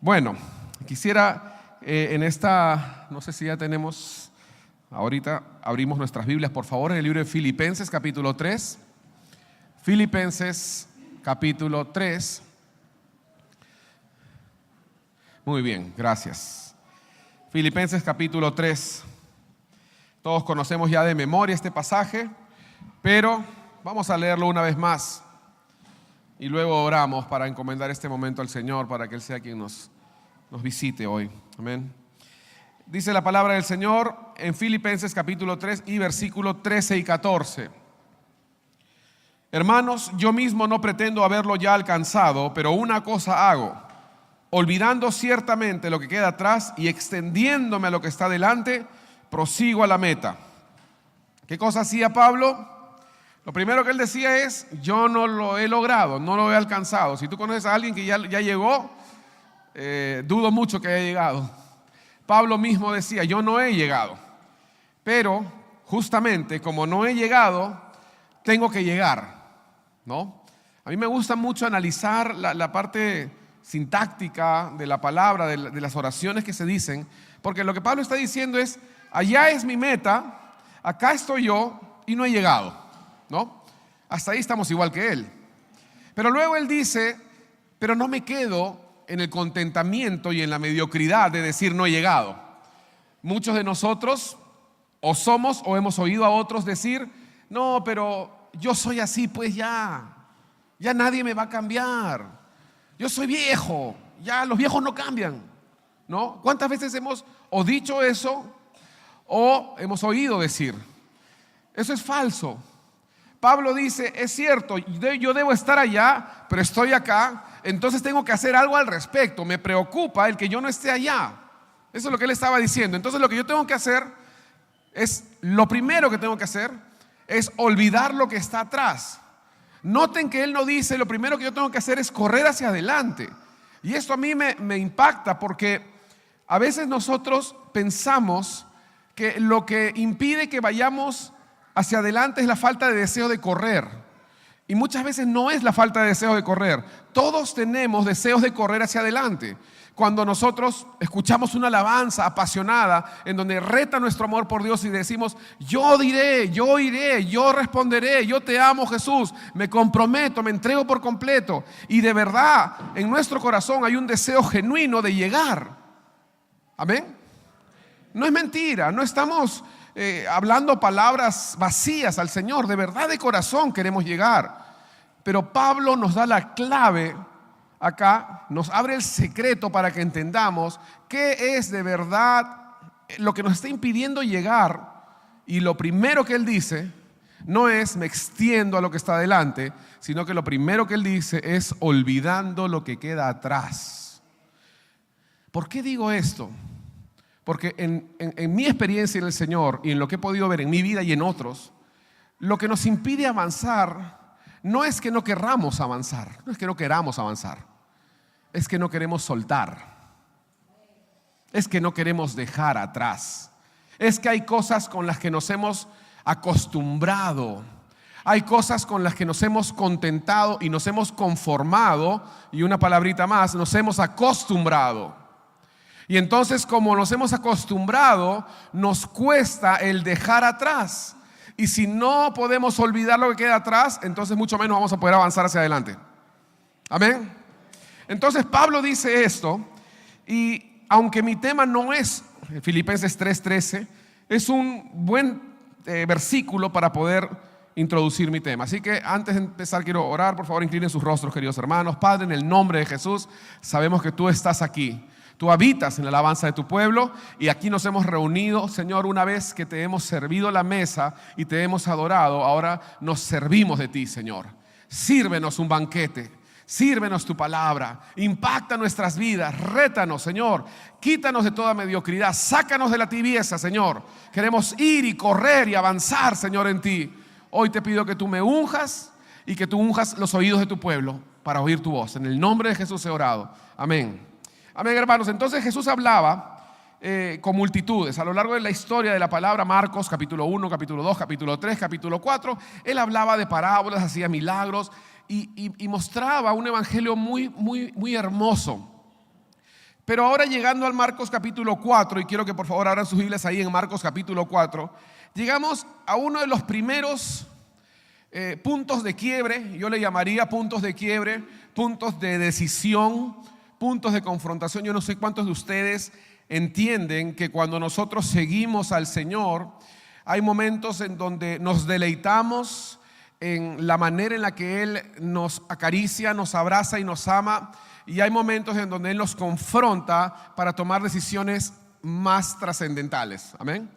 Bueno, quisiera en esta, no sé si ya tenemos, ahorita abrimos nuestras Biblias, por favor, en el libro de Filipenses capítulo 3. Filipenses capítulo 3. Muy bien, gracias. Filipenses capítulo 3. Todos conocemos ya de memoria este pasaje, pero vamos a leerlo una vez más. Y luego oramos para encomendar este momento al Señor, para que Él sea quien nos visite hoy. Amén. Dice la palabra del Señor en Filipenses capítulo 3 y versículo 13 y 14. Hermanos, yo mismo no pretendo haberlo ya alcanzado, pero una cosa hago, olvidando ciertamente lo que queda atrás y extendiéndome a lo que está delante, prosigo a la meta. ¿Qué cosa hacía Pablo? Lo primero que él decía es: yo no lo he logrado, no lo he alcanzado. Si tú conoces a alguien que ya llegó, dudo mucho que haya llegado. Pablo mismo decía: yo no he llegado, pero justamente como no he llegado, tengo que llegar, ¿no? A mí me gusta mucho analizar la parte sintáctica de la palabra, de las oraciones que se dicen, porque lo que Pablo está diciendo es: allá es mi meta, acá estoy yo y no he llegado, ¿no? Hasta ahí estamos igual que él. Pero luego él dice: pero no me quedo en el contentamiento y en la mediocridad de decir no he llegado. Muchos de nosotros o somos o hemos oído a otros decir: no, pero yo soy así, pues ya nadie me va a cambiar. Yo soy viejo, ya los viejos no cambian, ¿no? ¿Cuántas veces hemos o dicho eso o hemos oído decir? Eso es falso. Pablo dice: es cierto, yo debo estar allá, pero estoy acá, entonces tengo que hacer algo al respecto. Me preocupa el que yo no esté allá. Eso es lo que él estaba diciendo. Entonces lo que yo tengo que hacer es, lo primero que tengo que hacer es olvidar lo que está atrás. Noten que él no dice: lo primero que yo tengo que hacer es correr hacia adelante. Y esto a mí me impacta, porque a veces nosotros pensamos que lo que impide que vayamos hacia adelante es la falta de deseo de correr. Y muchas veces no es la falta de deseo de correr. Todos tenemos deseos de correr hacia adelante. Cuando nosotros escuchamos una alabanza apasionada en donde reta nuestro amor por Dios y decimos: yo diré, yo iré, yo responderé, yo te amo, Jesús, me comprometo, me entrego por completo. Y de verdad en nuestro corazón hay un deseo genuino de llegar. Amén. No es mentira, no estamos hablando palabras vacías al Señor. De verdad, de corazón queremos llegar. Pero Pablo nos da la clave acá, nos abre el secreto para que entendamos qué es de verdad lo que nos está impidiendo llegar. Y lo primero que él dice no es: me extiendo a lo que está adelante, sino que lo primero que él dice es: olvidando lo que queda atrás. ¿Por qué digo esto? Porque en mi experiencia en el Señor y en lo que he podido ver en mi vida y en otros, lo que nos impide avanzar no es que no querramos avanzar, no es que no queramos avanzar, es que no queremos soltar, es que no queremos dejar atrás, es que hay cosas con las que nos hemos acostumbrado, hay cosas con las que nos hemos contentado y nos hemos conformado, y una palabrita más, nos hemos acostumbrado. Y entonces, como nos hemos acostumbrado, nos cuesta el dejar atrás. Y si no podemos olvidar lo que queda atrás, entonces mucho menos vamos a poder avanzar hacia adelante. Amén. Entonces Pablo dice esto, y aunque mi tema no es Filipenses 3:13, es un buen versículo para poder introducir mi tema. Así que antes de empezar quiero orar. Por favor, inclinen sus rostros, queridos hermanos. Padre, en el nombre de Jesús, sabemos que tú estás aquí. Tú habitas en la alabanza de tu pueblo, y aquí nos hemos reunido, Señor, una vez que te hemos servido la mesa y te hemos adorado. Ahora nos servimos de ti, Señor. Sírvenos un banquete, sírvenos tu palabra, impacta nuestras vidas, rétanos, Señor, quítanos de toda mediocridad, sácanos de la tibieza, Señor. Queremos ir y correr y avanzar, Señor, en ti. Hoy te pido que tú me unjas y que tú unjas los oídos de tu pueblo para oír tu voz. En el nombre de Jesús he orado. Amén. Amén, hermanos. Entonces Jesús hablaba con multitudes a lo largo de la historia de la palabra. Marcos capítulo 1, capítulo 2, capítulo 3, capítulo 4. Él hablaba de parábolas, hacía milagros y mostraba un evangelio muy hermoso. Pero ahora llegando al Marcos capítulo 4, y quiero que por favor abran sus Biblias ahí en Marcos capítulo 4, llegamos a uno de los primeros puntos de quiebre. Yo le llamaría puntos de quiebre, puntos de decisión, puntos de confrontación. Yo no sé cuántos de ustedes entienden que cuando nosotros seguimos al Señor, hay momentos en donde nos deleitamos en la manera en la que Él nos acaricia, nos abraza y nos ama, y hay momentos en donde Él nos confronta para tomar decisiones más trascendentales. Amén.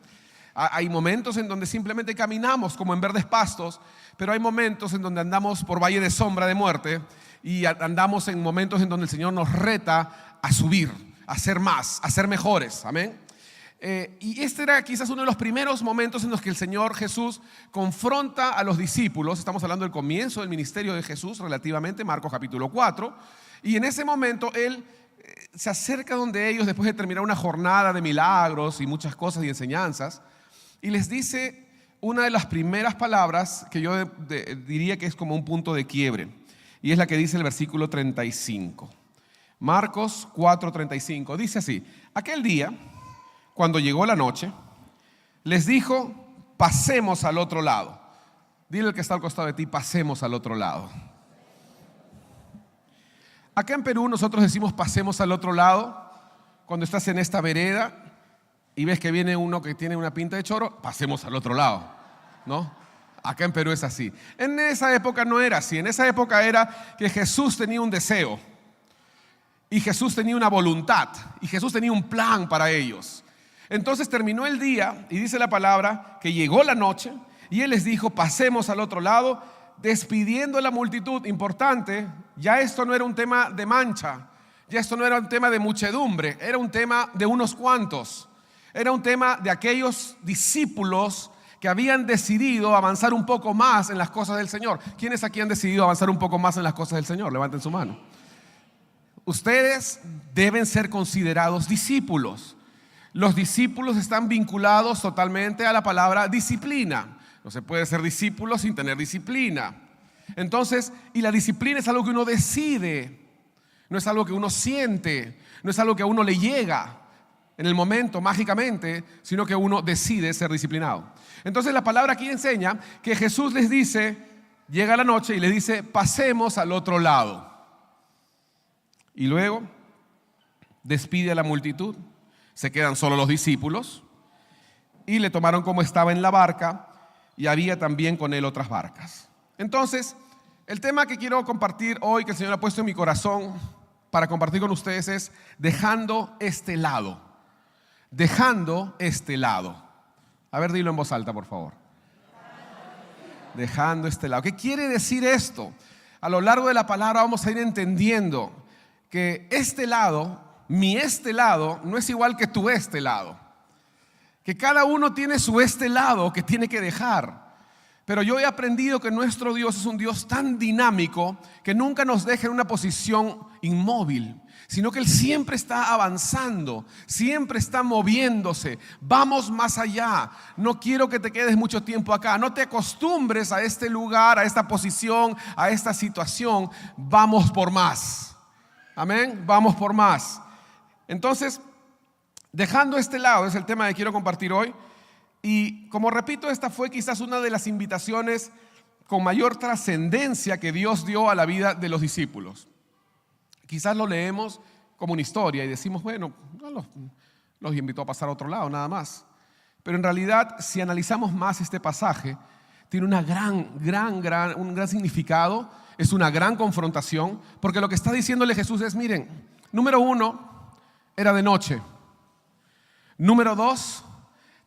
Hay momentos en donde simplemente caminamos como en verdes pastos, pero hay momentos en donde andamos por valle de sombra de muerte, y andamos en momentos en donde el Señor nos reta a subir, a ser más, a ser mejores. Amén. Y este era quizás uno de los primeros momentos en los que el Señor Jesús confronta a los discípulos. Estamos hablando del comienzo del ministerio de Jesús relativamente, Marcos capítulo 4. Y en ese momento Él se acerca donde ellos después de terminar una jornada de milagros y muchas cosas y enseñanzas, y les dice una de las primeras palabras que yo diría que es como un punto de quiebre, y es la que dice el versículo 35. Marcos 4:35 dice así: aquel día, cuando llegó la noche, les dijo: pasemos al otro lado. Dile al que está al costado de ti: pasemos al otro lado. Acá en Perú nosotros decimos pasemos al otro lado cuando estás en esta vereda y ves que viene uno que tiene una pinta de choro. Pasemos al otro lado, ¿no? Acá en Perú es así. En esa época no era así. En esa época era que Jesús tenía un deseo, y Jesús tenía una voluntad, y Jesús tenía un plan para ellos. Entonces terminó el día y dice la palabra que llegó la noche y Él les dijo: pasemos al otro lado, despidiendo a la multitud. Importante, ya esto no era un tema de mancha, ya esto no era un tema de muchedumbre, era un tema de unos cuantos. Era un tema de aquellos discípulos que habían decidido avanzar un poco más en las cosas del Señor. ¿Quiénes aquí han decidido avanzar un poco más en las cosas del Señor? Levanten su mano. Ustedes deben ser considerados discípulos. Los discípulos están vinculados totalmente a la palabra disciplina. No se puede ser discípulo sin tener disciplina. Entonces, y la disciplina es algo que uno decide, no es algo que uno siente, no es algo que a uno le llega en el momento mágicamente, sino que uno decide ser disciplinado. Entonces la palabra aquí enseña que Jesús les dice, llega la noche y les dice: pasemos al otro lado. Y luego despide a la multitud. Se quedan solo los discípulos, y le tomaron como estaba en la barca, y había también con él otras barcas. Entonces, el tema que quiero compartir hoy, que el Señor ha puesto en mi corazón para compartir con ustedes, es dejando este lado. Dejando este lado. A ver, dilo en voz alta, por favor. Dejando este lado. ¿Qué quiere decir esto? A lo largo de la palabra vamos a ir entendiendo que este lado, mi este lado, no es igual que tu este lado. Que cada uno tiene su este lado que tiene que dejar. Pero yo he aprendido que nuestro Dios es un Dios tan dinámico que nunca nos deja en una posición inmóvil, sino que Él siempre está avanzando, siempre está moviéndose. Vamos más allá. No quiero que te quedes mucho tiempo acá. No te acostumbres a este lugar, a esta posición, a esta situación. Vamos por más. Amén. Vamos por más. Entonces, dejando este lado es el tema que quiero compartir hoy. Y como repito, esta fue quizás una de las invitaciones con mayor trascendencia que Dios dio a la vida de los discípulos. Quizás lo leemos como una historia y decimos, bueno, no los invitó a pasar a otro lado, nada más. Pero en realidad, si analizamos más este pasaje, tiene un gran significado, es una gran confrontación, porque lo que está diciéndole Jesús es, miren, número 1, era de noche. Número 2,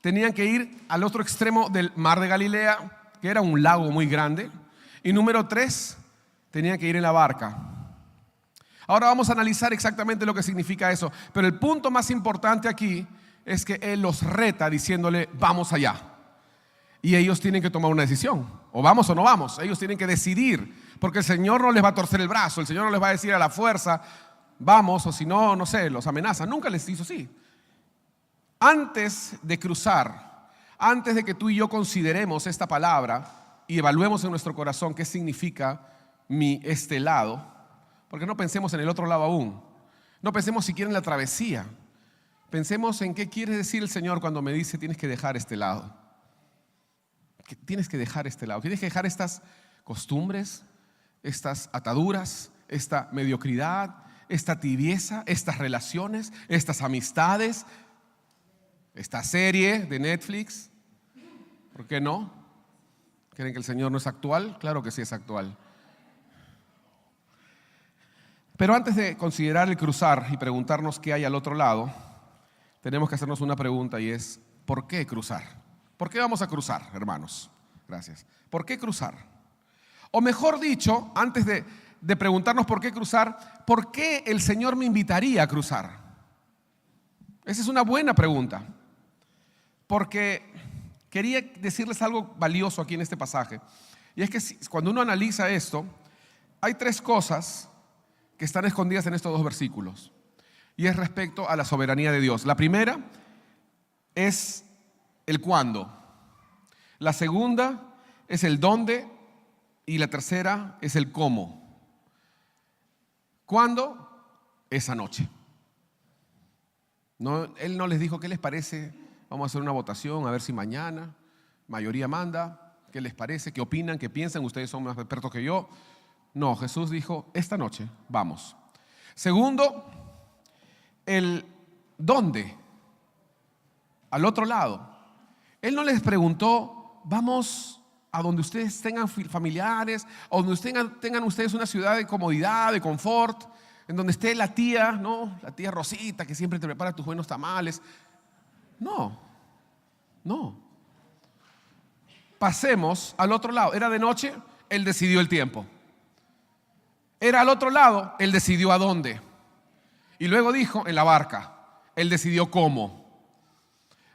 tenían que ir al otro extremo del mar de Galilea, que era un lago muy grande. Y número 3, tenían que ir en la barca. Ahora vamos a analizar exactamente lo que significa eso. Pero el punto más importante aquí es que Él los reta diciéndole, vamos allá. Y ellos tienen que tomar una decisión. O vamos o no vamos. Ellos tienen que decidir. Porque el Señor no les va a torcer el brazo. El Señor no les va a decir a la fuerza, vamos, o si no, no sé, los amenaza. Nunca les hizo así. Antes de cruzar, antes de que tú y yo consideremos esta palabra y evaluemos en nuestro corazón qué significa este lado, porque no pensemos en el otro lado aún. No pensemos siquiera en la travesía. Pensemos en qué quiere decir el Señor cuando me dice tienes que dejar este lado. Tienes que dejar este lado. Tienes que dejar estas costumbres, estas ataduras, esta mediocridad, esta tibieza, estas relaciones, estas amistades, esta serie de Netflix. ¿Por qué no? ¿Creen que el Señor no es actual? Claro que sí es actual. Pero antes de considerar el cruzar y preguntarnos qué hay al otro lado, tenemos que hacernos una pregunta y es, ¿por qué cruzar? ¿Por qué vamos a cruzar, hermanos? Gracias. ¿Por qué cruzar? O mejor dicho, antes de preguntarnos por qué cruzar, ¿por qué el Señor me invitaría a cruzar? Esa es una buena pregunta. Porque quería decirles algo valioso aquí en este pasaje. Y es que cuando uno analiza esto, hay tres cosas que están escondidas en estos dos versículos. Y es respecto a la soberanía de Dios. La primera es el cuándo. La segunda es el dónde. Y la tercera es el cómo. ¿Cuándo? Esa noche. No, Él no les dijo, ¿qué les parece? Vamos a hacer una votación, a ver si mañana mayoría manda. ¿Qué les parece? ¿Qué opinan? ¿Qué piensan? Ustedes son más expertos que yo. No, Jesús dijo, esta noche, vamos. Segundo, el dónde. Al otro lado. Él no les preguntó, vamos a donde ustedes tengan familiares, o donde tengan ustedes una ciudad de comodidad, de confort, en donde esté la tía, ¿no? La tía Rosita que siempre te prepara tus buenos tamales. No. Pasemos al otro lado. Era de noche, Él decidió el tiempo. Era al otro lado, Él decidió a dónde. Y luego dijo, en la barca. Él decidió cómo.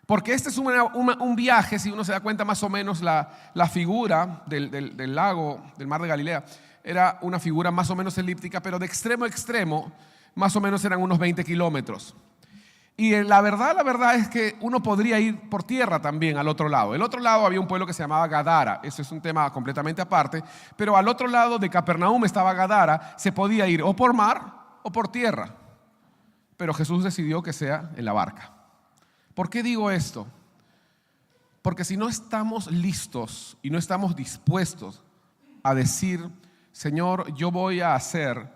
Porque este es un viaje, si uno se da cuenta más o menos, la figura del lago, del mar de Galilea, era una figura más o menos elíptica, pero de extremo a extremo, más o menos eran unos 20 kilómetros. Y la verdad es que uno podría ir por tierra también al otro lado. El otro lado había un pueblo que se llamaba Gadara. Eso es un tema completamente aparte. Pero al otro lado de Capernaum estaba Gadara. Se podía ir o por mar o por tierra. Pero Jesús decidió que sea en la barca. ¿Por qué digo esto? Porque si no estamos listos y no estamos dispuestos a decir, Señor, yo voy a hacer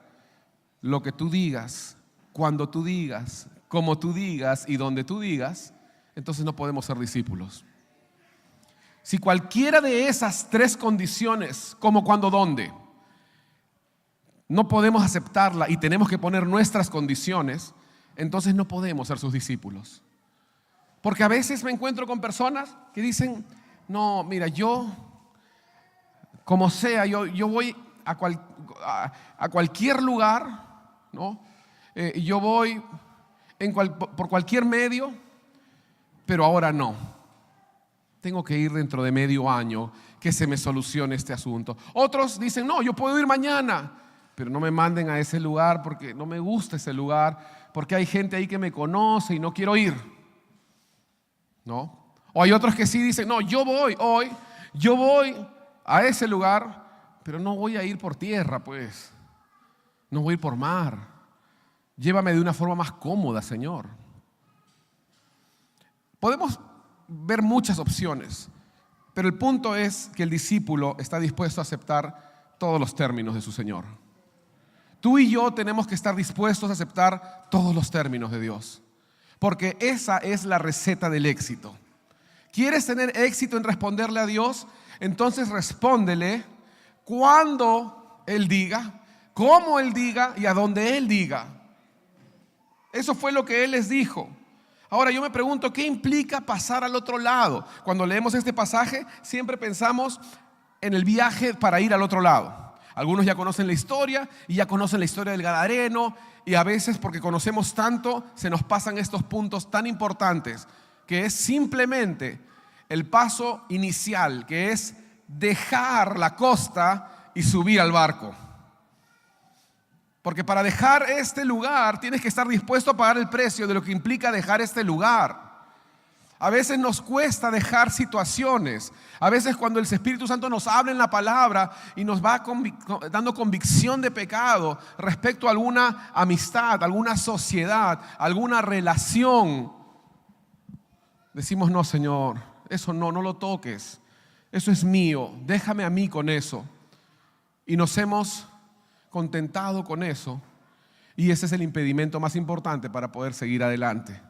lo que tú digas, cuando tú digas, como tú digas y donde tú digas, entonces no podemos ser discípulos. Si cualquiera de esas tres condiciones, como, cuando, dónde, no podemos aceptarla y tenemos que poner nuestras condiciones, entonces no podemos ser sus discípulos. Porque a veces me encuentro con personas que dicen, no, mira, yo, como sea, yo voy a cualquier lugar, ¿no? Yo voy por cualquier medio, pero ahora no. Tengo que ir dentro de medio año que se me solucione este asunto. Otros dicen, no, yo puedo ir mañana, pero no me manden a ese lugar porque no me gusta ese lugar, porque hay gente ahí que me conoce y no quiero ir, ¿no? O hay otros que sí dicen, no, yo voy hoy, yo voy a ese lugar, pero no voy a ir por tierra, pues. No voy a ir por mar. Llévame de una forma más cómoda, Señor. Podemos ver muchas opciones, pero el punto es que el discípulo está dispuesto a aceptar todos los términos de su Señor. Tú y yo tenemos que estar dispuestos a aceptar todos los términos de Dios, porque esa es la receta del éxito. ¿Quieres tener éxito en responderle a Dios? Entonces respóndele cuando Él diga, cómo Él diga y a dónde Él diga. Eso fue lo que Él les dijo. Ahora yo me pregunto, ¿qué implica pasar al otro lado? Cuando leemos este pasaje, siempre pensamos en el viaje para ir al otro lado. Algunos ya conocen la historia y ya conocen la historia del Gadareno, y a veces, porque conocemos tanto, se nos pasan estos puntos tan importantes, que es simplemente el paso inicial, que es dejar la costa y subir al barco. Porque para dejar este lugar tienes que estar dispuesto a pagar el precio de lo que implica dejar este lugar. A veces nos cuesta dejar situaciones. A veces cuando el Espíritu Santo nos habla en la palabra y nos va dando convicción de pecado respecto a alguna amistad, alguna sociedad, alguna relación, decimos: no, Señor, eso no lo toques. Eso es mío, déjame a mí con eso. Y nos hemos contentado con eso. Y ese es el impedimento más importante para poder seguir adelante.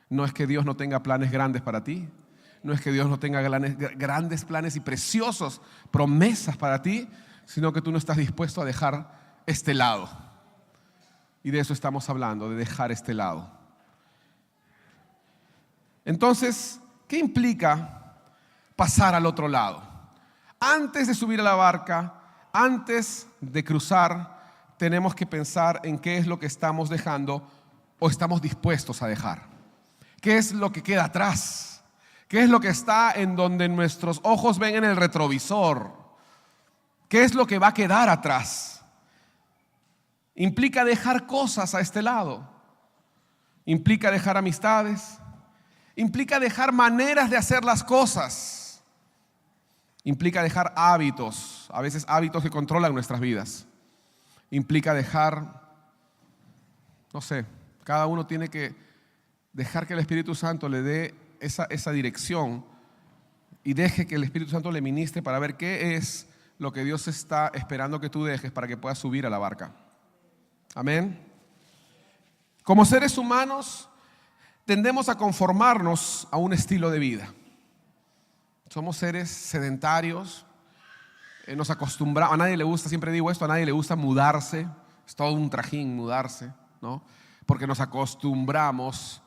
No es que Dios no tenga planes grandes para ti. No es que Dios no tenga grandes planes y preciosos promesas para ti, sino que tú no estás dispuesto a dejar este lado. Y de eso estamos hablando, de dejar este lado. Entonces, ¿qué implica pasar al otro lado? Antes de subir a la barca, antes de cruzar, tenemos que pensar en qué es lo que estamos dejando o estamos dispuestos a dejar. ¿Qué es lo que queda atrás? ¿Qué es lo que está en donde nuestros ojos ven en el retrovisor? ¿Qué es lo que va a quedar atrás? Implica dejar cosas a este lado. Implica dejar amistades. Implica dejar maneras de hacer las cosas. Implica dejar hábitos, a veces hábitos que controlan nuestras vidas. Implica dejar, no sé, cada uno tiene que dejar que el Espíritu Santo le dé esa dirección y deje que el Espíritu Santo le ministre para ver qué es lo que Dios está esperando que tú dejes para que puedas subir a la barca. Amén. Como seres humanos tendemos a conformarnos a un estilo de vida. Somos seres sedentarios, nos acostumbramos, a nadie le gusta, siempre digo esto, a nadie le gusta mudarse, es todo un trajín mudarse, ¿no? Porque nos acostumbramos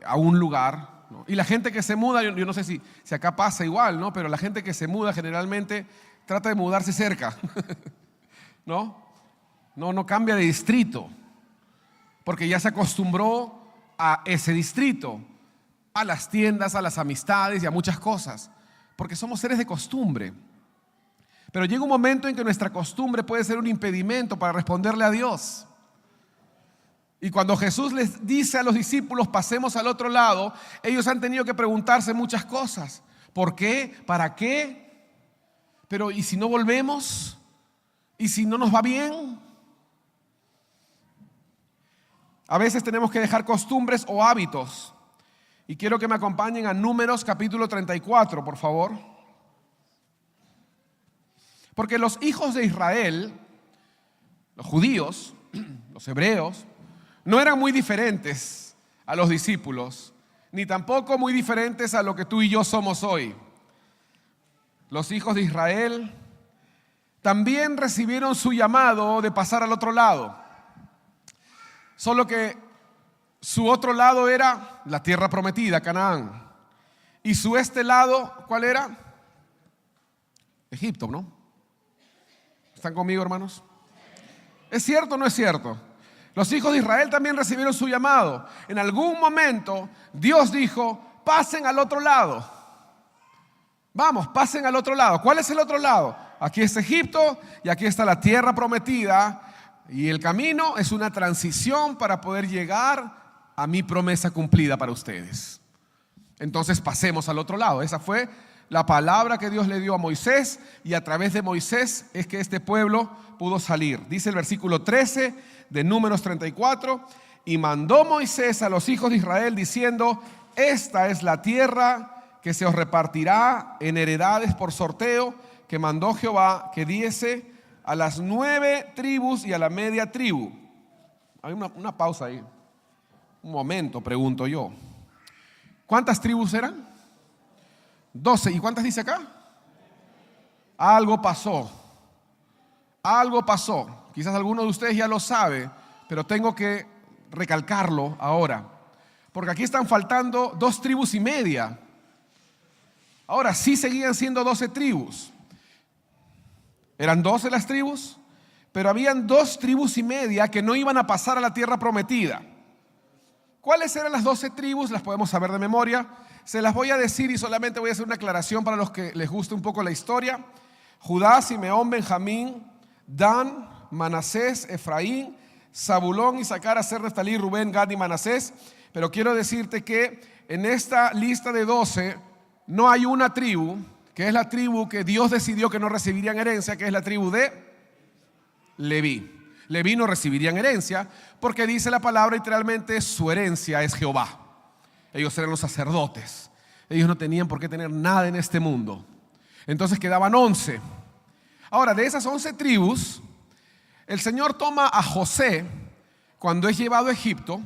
a un lugar, ¿no? Y la gente que se muda, yo no sé si acá pasa igual, ¿no? Pero la gente que se muda generalmente trata de mudarse cerca, ¿no? No cambia de distrito, porque ya se acostumbró a ese distrito, a las tiendas, a las amistades y a muchas cosas, porque somos seres de costumbre. Pero llega un momento en que nuestra costumbre puede ser un impedimento para responderle a Dios. Y cuando Jesús les dice a los discípulos: pasemos al otro lado, ellos han tenido que preguntarse muchas cosas. ¿Por qué? ¿Para qué? Pero ¿y si no volvemos? ¿Y si no nos va bien? A veces tenemos que dejar costumbres o hábitos. Y quiero que me acompañen a Números capítulo 34, por favor. Porque los hijos de Israel, los judíos, los hebreos, no eran muy diferentes a los discípulos, ni tampoco muy diferentes a lo que tú y yo somos hoy. Los hijos de Israel también recibieron su llamado de pasar al otro lado. Solo que su otro lado era la tierra prometida, Canaán. Y su este lado, ¿cuál era? Egipto, ¿no? ¿Están conmigo, hermanos? ¿Es cierto o no es cierto? Los hijos de Israel también recibieron su llamado. En algún momento Dios dijo: pasen al otro lado. Vamos, pasen al otro lado. ¿Cuál es el otro lado? Aquí está Egipto y aquí está la tierra prometida. Y el camino es una transición para poder llegar a mi promesa cumplida para ustedes. Entonces pasemos al otro lado. Esa fue la palabra que Dios le dio a Moisés, y a través de Moisés es que este pueblo pudo salir. Dice el versículo 13 de Números 34: y mandó Moisés a los hijos de Israel diciendo: esta es la tierra que se os repartirá en heredades por sorteo, que mandó Jehová que diese a las 9 tribus y a la media tribu. Hay una pausa ahí. Un momento, pregunto yo. ¿Cuántas tribus eran? 12. ¿Y cuántas dice acá? Algo pasó. Algo pasó. Quizás alguno de ustedes ya lo sabe, pero tengo que recalcarlo ahora. Porque aquí están faltando 2 tribus y media. Ahora sí seguían siendo 12 tribus. Eran 12 las tribus, pero habían 2 tribus y media que no iban a pasar a la tierra prometida. ¿Cuáles eran las 12 tribus? Las podemos saber de memoria. Se las voy a decir y solamente voy a hacer una aclaración para los que les guste un poco la historia. Judá, Simeón, Benjamín, Dan, Manasés, Efraín, Zabulón, Isaacar, Aser, Neftalí, Rubén, Gad y Manasés. pero quiero decirte que en esta lista de 12 no hay una tribu, que es la tribu que Dios decidió que no recibirían herencia, que es la tribu de Leví. Leví no recibirían herencia porque dice la palabra literalmente su herencia es Jehová. Ellos eran los sacerdotes. Ellos no tenían por qué tener nada en este mundo. Entonces quedaban 11. Ahora, de esas 11 tribus, el Señor toma a José cuando es llevado a Egipto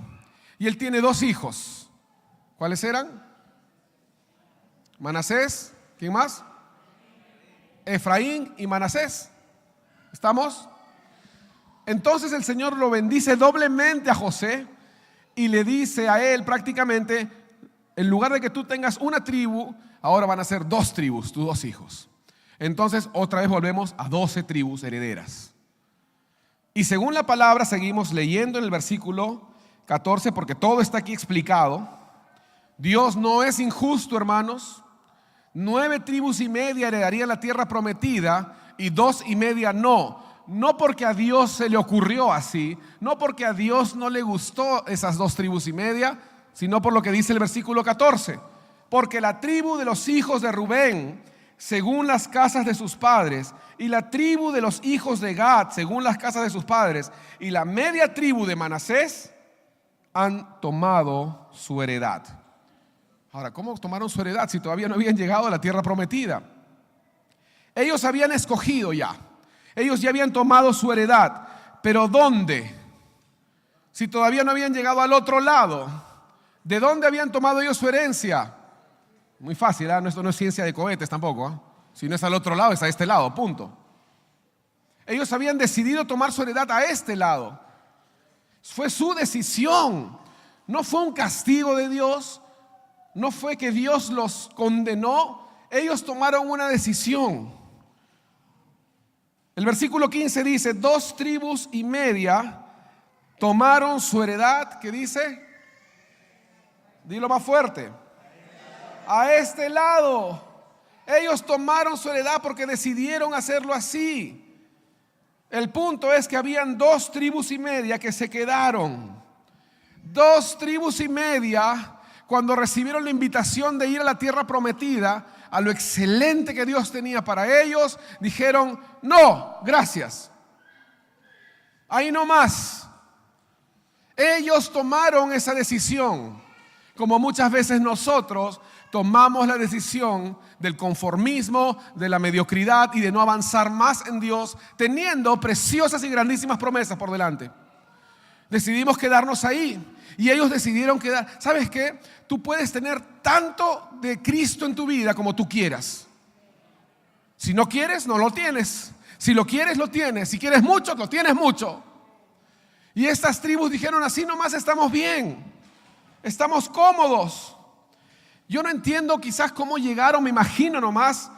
y él tiene 2 hijos. ¿Cuáles eran? Manasés. ¿Quién más? Efraín y Manasés. ¿Estamos? Entonces el Señor lo bendice doblemente a José y le dice a él prácticamente, en lugar de que tú tengas una tribu, ahora van a ser 2 tribus, tus 2 hijos. Entonces otra vez volvemos a 12 tribus herederas. Y según la palabra seguimos leyendo en el versículo 14, porque todo está aquí explicado. Dios no es injusto, hermanos. 9 tribus y media heredarían la tierra prometida y 2 y media no. No porque a Dios se le ocurrió así, no porque a Dios no le gustó esas 2 tribus y media, sino por lo que dice el versículo 14. Porque la tribu de los hijos de Rubén, según las casas de sus padres, y la tribu de los hijos de Gad, según las casas de sus padres, y la media tribu de Manasés, han tomado su heredad. Ahora, ¿cómo tomaron su heredad si todavía no habían llegado a la tierra prometida? Ellos habían escogido ya. Ellos ya habían tomado su heredad. ¿Pero dónde? Si todavía no habían llegado al otro lado. ¿De dónde habían tomado ellos su herencia? Muy fácil, ¿eh? Esto no es ciencia de cohetes tampoco, ¿eh? Si no es al otro lado, es a este lado, punto. Ellos habían decidido tomar su heredad a este lado. Fue su decisión. No fue un castigo de Dios. No fue que Dios los condenó. Ellos tomaron una decisión. El versículo 15 dice, 2 tribus y media tomaron su heredad. ¿Qué dice? Dilo más fuerte. A este lado. Ellos tomaron su heredad porque decidieron hacerlo así. El punto es que habían 2 tribus y media que se quedaron. 2 tribus y media, cuando recibieron la invitación de ir a la tierra prometida, a lo excelente que Dios tenía para ellos, dijeron, no, gracias. Ahí no más. Ellos tomaron esa decisión, como muchas veces nosotros tomamos la decisión del conformismo, de la mediocridad y de no avanzar más en Dios, teniendo preciosas y grandísimas promesas por delante. Decidimos quedarnos ahí y ellos decidieron quedar. ¿Sabes qué? Tú puedes tener tanto de Cristo en tu vida como tú quieras. Si no quieres, no lo tienes. Si lo quieres, lo tienes. Si quieres mucho, lo tienes mucho. Y estas tribus dijeron, así nomás estamos bien. Estamos cómodos. Yo no entiendo quizás cómo llegaron, me imagino nomás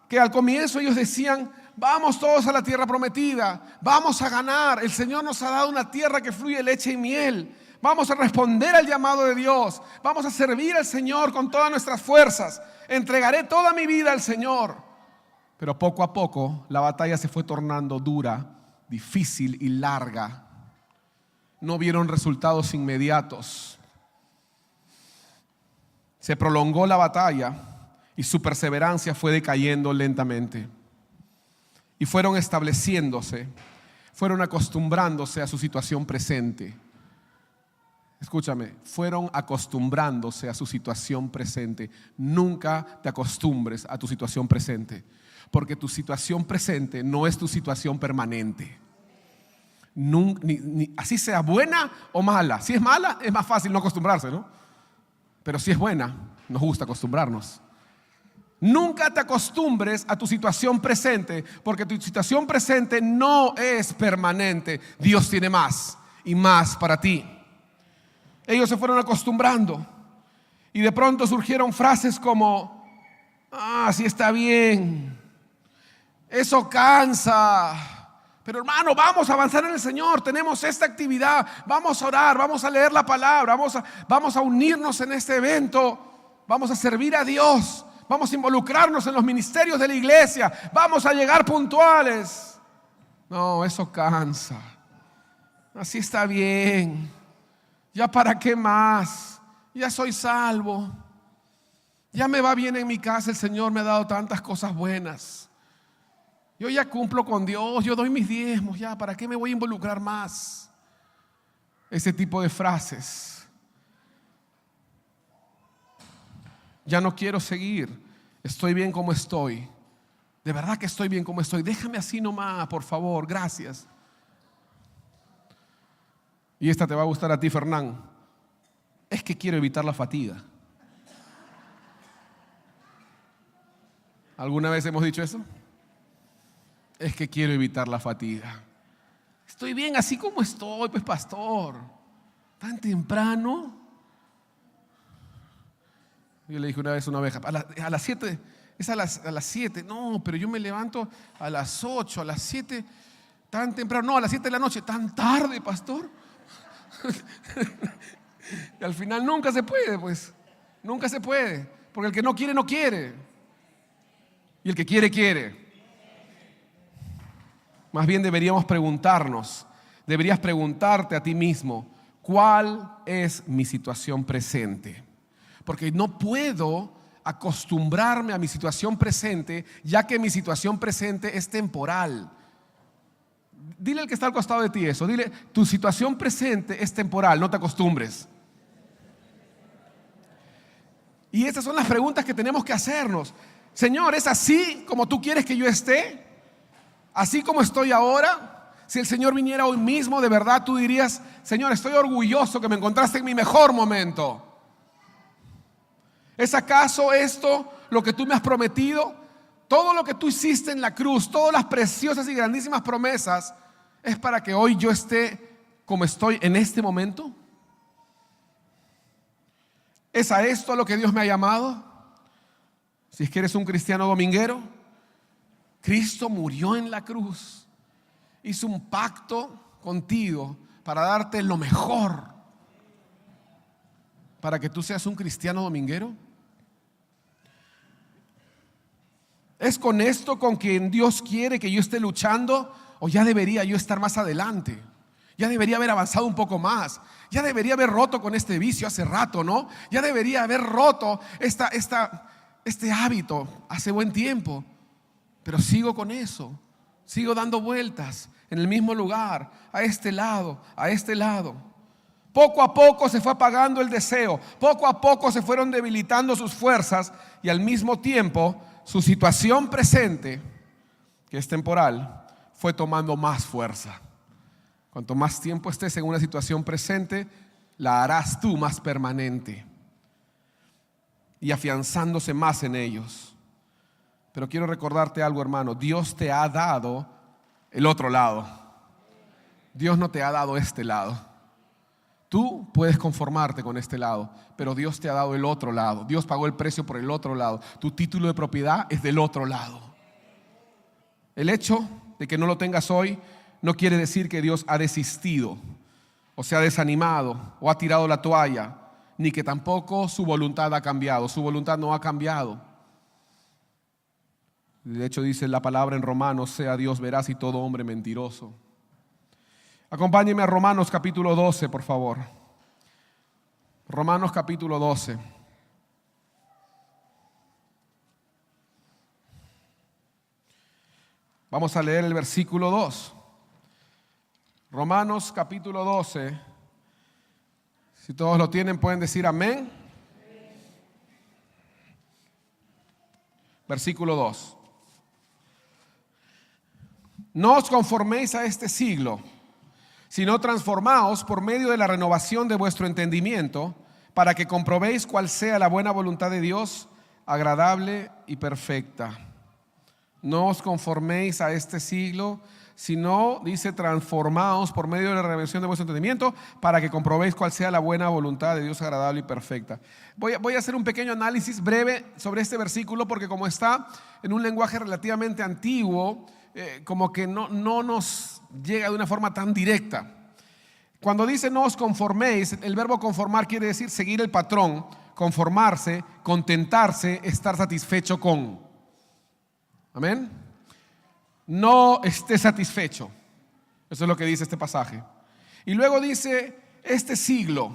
que al comienzo ellos decían, vamos todos a la tierra prometida, vamos a ganar, el Señor nos ha dado una tierra que fluye leche y miel, vamos a responder al llamado de Dios, vamos a servir al Señor con todas nuestras fuerzas, entregaré toda mi vida al Señor. Pero poco a poco la batalla se fue tornando dura, difícil y larga. No vieron resultados inmediatos. Se prolongó la batalla y su perseverancia fue decayendo lentamente. Y fueron estableciéndose, fueron acostumbrándose a su situación presente. Escúchame, fueron acostumbrándose a su situación presente. Nunca te acostumbres a tu situación presente, porque tu situación presente no es tu situación permanente. Así sea buena o mala. Si es mala, es más fácil no acostumbrarse, ¿no? Pero si es buena, nos gusta acostumbrarnos. Nunca te acostumbres a tu situación presente, porque tu situación presente no es permanente. Dios tiene más y más para ti. Ellos se fueron acostumbrando y de pronto surgieron frases como, sí está bien, eso cansa. Pero hermano, vamos a avanzar en el Señor, tenemos esta actividad, vamos a orar, vamos a leer la palabra, vamos a unirnos en este evento, vamos a servir a Dios, vamos a involucrarnos en los ministerios de la iglesia, vamos a llegar puntuales. No, eso cansa. Así está bien. ¿Ya para qué más? ya soy salvo, ya me va bien en mi casa, el Señor me ha dado tantas cosas buenas, yo ya cumplo con Dios, yo doy mis diezmos, ya, ¿para qué me voy a involucrar más? Ese tipo de frases. Ya no quiero seguir, estoy bien como estoy. De verdad que estoy bien como estoy, déjame así nomás, por favor, gracias. Y esta te va a gustar a ti, Fernán. Es que quiero evitar la fatiga. ¿Alguna vez hemos dicho eso? Es que quiero evitar la fatiga. Estoy bien así como estoy, pues pastor. Tan temprano. Yo le dije una vez a una oveja, a las 7, es a las 7. No, pero yo me levanto a las 8, a las 7, tan temprano. No, a las 7 de la noche, tan tarde, pastor. Y al final nunca se puede, pues. Nunca se puede. Porque el que no quiere, no quiere. Y el que quiere, quiere. Más bien deberíamos preguntarnos, deberías preguntarte a ti mismo, ¿cuál es mi situación presente? Porque no puedo acostumbrarme a mi situación presente, ya que mi situación presente es temporal. Dile al que está al costado de ti eso, dile, tu situación presente es temporal, no te acostumbres. Y esas son las preguntas que tenemos que hacernos. Señor, ¿es así como tú quieres que yo esté? ¿Así como estoy ahora? Si el Señor viniera hoy mismo, de verdad tú dirías, Señor, estoy orgulloso que me encontraste en mi mejor momento. ¿Es acaso esto lo que tú me has prometido? Todo lo que tú hiciste en la cruz, todas las preciosas y grandísimas promesas, ¿es para que hoy yo esté como estoy en este momento? ¿Es a esto a lo que Dios me ha llamado? Si es que eres un cristiano dominguero, Cristo murió en la cruz, hizo un pacto contigo para darte lo mejor, para que tú seas un cristiano dominguero. ¿Es con esto con quien Dios quiere que yo esté luchando? ¿O ya debería yo estar más adelante? Ya debería haber avanzado un poco más. Ya debería haber roto con este vicio hace rato, ¿no? Ya debería haber roto este hábito hace buen tiempo. Pero sigo con eso. Sigo dando vueltas en el mismo lugar, a este lado, a este lado. Poco a poco se fue apagando el deseo. Poco a poco se fueron debilitando sus fuerzas y al mismo tiempo su situación presente, que es temporal, fue tomando más fuerza. Cuanto más tiempo estés en una situación presente, la harás tú más permanente y afianzándose más en ellos. Pero quiero recordarte algo, hermano. Dios te ha dado el otro lado. Dios no te ha dado este lado. Tú puedes conformarte con este lado, pero Dios te ha dado el otro lado. Dios pagó el precio por el otro lado. Tu título de propiedad es del otro lado. El hecho de que no lo tengas hoy no quiere decir que Dios ha desistido o se ha desanimado o ha tirado la toalla, ni que tampoco su voluntad ha cambiado. Su voluntad no ha cambiado. De hecho dice la palabra en Romanos, sea Dios veraz y todo hombre mentiroso. Acompáñenme a Romanos capítulo 12, por favor. Romanos capítulo 12. Vamos a leer el versículo 2. Romanos capítulo 12. Si todos lo tienen, pueden decir amén. Versículo 2. No os conforméis a este siglo, sino transformaos por medio de la renovación de vuestro entendimiento, para que comprobéis cuál sea la buena voluntad de Dios, agradable y perfecta. No os conforméis a este siglo, sino, dice, transformaos por medio de la renovación de vuestro entendimiento, para que comprobéis cuál sea la buena voluntad de Dios, agradable y perfecta. Voy a hacer un pequeño análisis breve sobre este versículo, porque como está en un lenguaje relativamente antiguo, como que no nos llega de una forma tan directa. Cuando dice no os conforméis, el verbo conformar quiere decir seguir el patrón, conformarse, contentarse, estar satisfecho con. Amén. No esté satisfecho. Eso es lo que dice este pasaje. Y luego dice este siglo.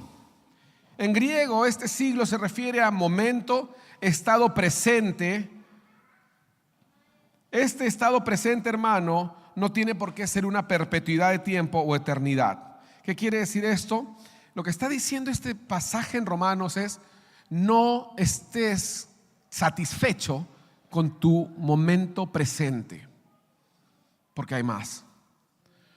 En griego, este siglo se refiere a momento, estado presente. Este estado presente, hermano, no tiene por qué ser una perpetuidad de tiempo o eternidad. ¿Qué quiere decir esto? Lo que está diciendo este pasaje en Romanos es: no estés satisfecho con tu momento presente, porque hay más,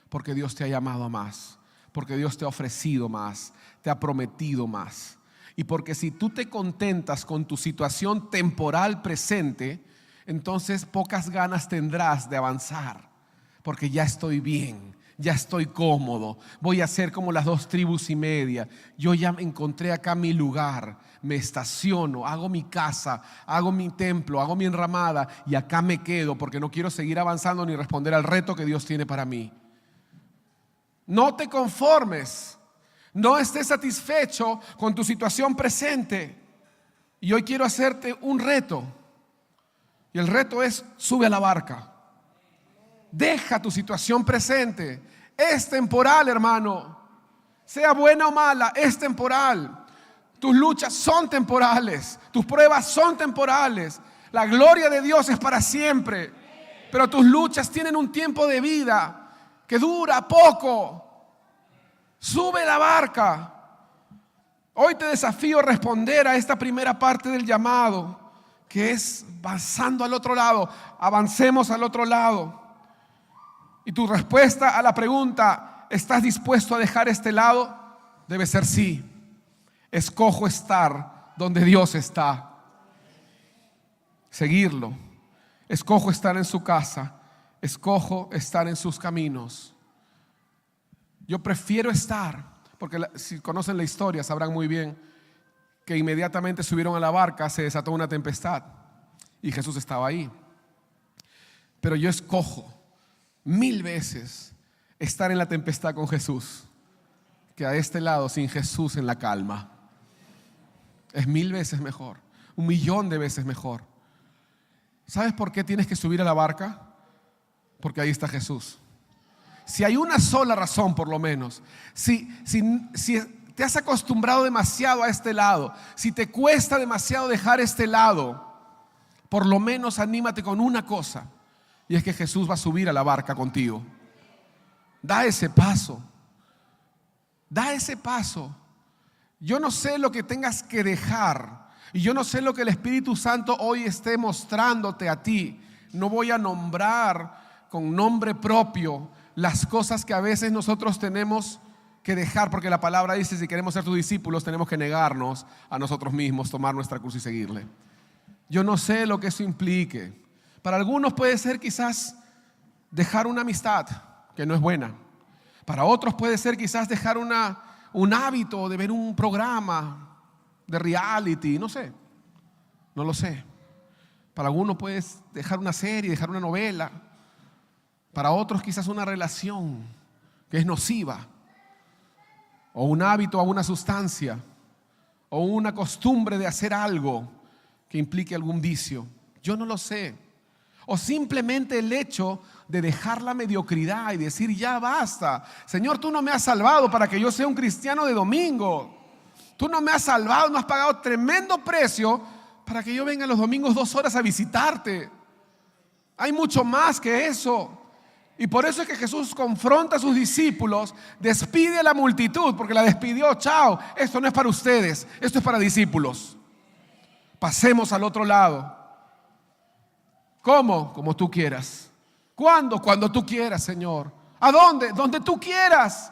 porque Dios te ha llamado a más, porque Dios te ha ofrecido más, te ha prometido más. Y porque si tú te contentas con tu situación temporal presente, entonces pocas ganas tendrás de avanzar, porque ya estoy bien, ya estoy cómodo, voy a ser como las 2,5 tribus. Yo ya encontré acá mi lugar, me estaciono, hago mi casa, hago mi templo, hago mi enramada y acá me quedo, porque no quiero seguir avanzando ni responder al reto que Dios tiene para mí. No te conformes, no estés satisfecho con tu situación presente. Y hoy quiero hacerte un reto. Y el reto es: sube a la barca. Deja tu situación presente. Es temporal, hermano. Sea buena o mala, es temporal. Tus luchas son temporales. Tus pruebas son temporales. La gloria de Dios es para siempre. Pero tus luchas tienen un tiempo de vida que dura poco. Sube la barca. Hoy te desafío a responder a esta primera parte del llamado, que es avanzando al otro lado. Avancemos al otro lado. Y tu respuesta a la pregunta: ¿estás dispuesto a dejar este lado? Debe ser sí. Escojo estar donde Dios está. Seguirlo. Escojo estar en su casa. Escojo estar en sus caminos. Yo prefiero estar, porque si conocen la historia sabrán muy bien que inmediatamente subieron a la barca, se desató una tempestad y Jesús estaba ahí. Pero yo escojo 1000 veces estar en la tempestad con Jesús que a este lado sin Jesús en la calma. Es 1000 veces mejor, 1,000,000 de veces mejor. ¿Sabes por qué tienes que subir a la barca? Porque ahí está Jesús. Si hay una sola razón, por lo menos, si te has acostumbrado demasiado a este lado, si te cuesta demasiado dejar este lado, por lo menos anímate con una cosa, y es que Jesús va a subir a la barca contigo. Da ese paso. Da ese paso. Yo no sé lo que tengas que dejar, y yo no sé lo que el Espíritu Santo hoy esté mostrándote a ti. No voy a nombrar con nombre propio las cosas que a veces nosotros tenemos que dejar, porque la palabra dice: si queremos ser tus discípulos, tenemos que negarnos a nosotros mismos, tomar nuestra cruz y seguirle. Yo no sé lo que eso implique. Para algunos puede ser quizás dejar una amistad que no es buena. Para otros puede ser quizás dejar un hábito de ver un programa de reality, no sé, no lo sé. Para algunos puedes dejar una serie, dejar una novela. Para otros quizás una relación que es nociva, o un hábito, o una sustancia, o una costumbre de hacer algo que implique algún vicio. Yo no lo sé. O simplemente el hecho de dejar la mediocridad y decir: ya basta. Señor, tú no me has salvado para que yo sea un cristiano de domingo. Tú no me has salvado, no has pagado tremendo precio para que yo venga los domingos 2 horas a visitarte. Hay mucho más que eso. Y por eso es que Jesús confronta a sus discípulos, despide a la multitud, porque la despidió. Chao, esto no es para ustedes, esto es para discípulos. Pasemos al otro lado. ¿Cómo? Como tú quieras. ¿Cuándo? Cuando tú quieras, Señor. ¿A dónde? Donde tú quieras.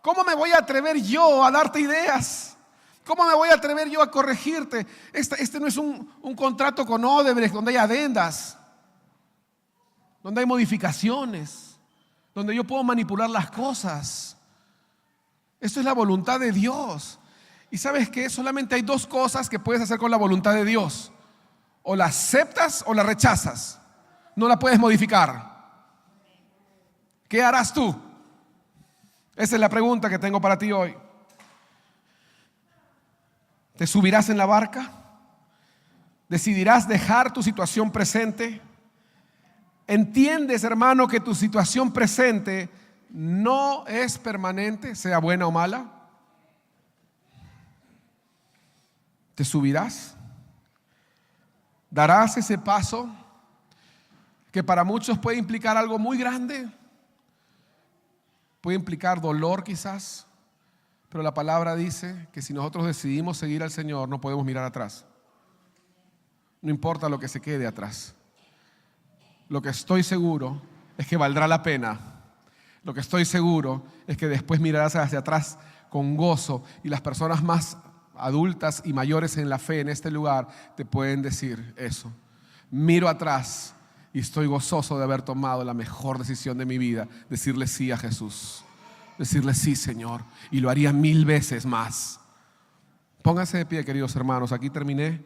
¿Cómo me voy a atrever yo a darte ideas? ¿Cómo me voy a atrever yo a corregirte? Este no es un contrato con Odebrecht donde hay adendas, donde hay modificaciones, donde yo puedo manipular las cosas. Esto es la voluntad de Dios. Y ¿sabes qué? Solamente hay 2 cosas que puedes hacer con la voluntad de Dios: o la aceptas o la rechazas. No la puedes modificar. ¿Qué harás tú? Esa es la pregunta que tengo para ti hoy. ¿Te subirás en la barca? ¿Decidirás dejar tu situación presente? ¿Entiendes, hermano, que tu situación presente no es permanente, sea buena o mala? ¿Te subirás? ¿Darás ese paso que para muchos puede implicar algo muy grande? Puede implicar dolor quizás, pero la palabra dice que si nosotros decidimos seguir al Señor, no podemos mirar atrás. No importa lo que se quede atrás. Lo que estoy seguro es que valdrá la pena. Lo que estoy seguro es que después mirarás hacia atrás con gozo, y las personas más adultas y mayores en la fe en este lugar te pueden decir eso. Miro atrás y estoy gozoso de haber tomado la mejor decisión de mi vida, decirle sí a Jesús, decirle sí, Señor, y lo haría 1000 veces más. Pónganse de pie, queridos hermanos, aquí terminé.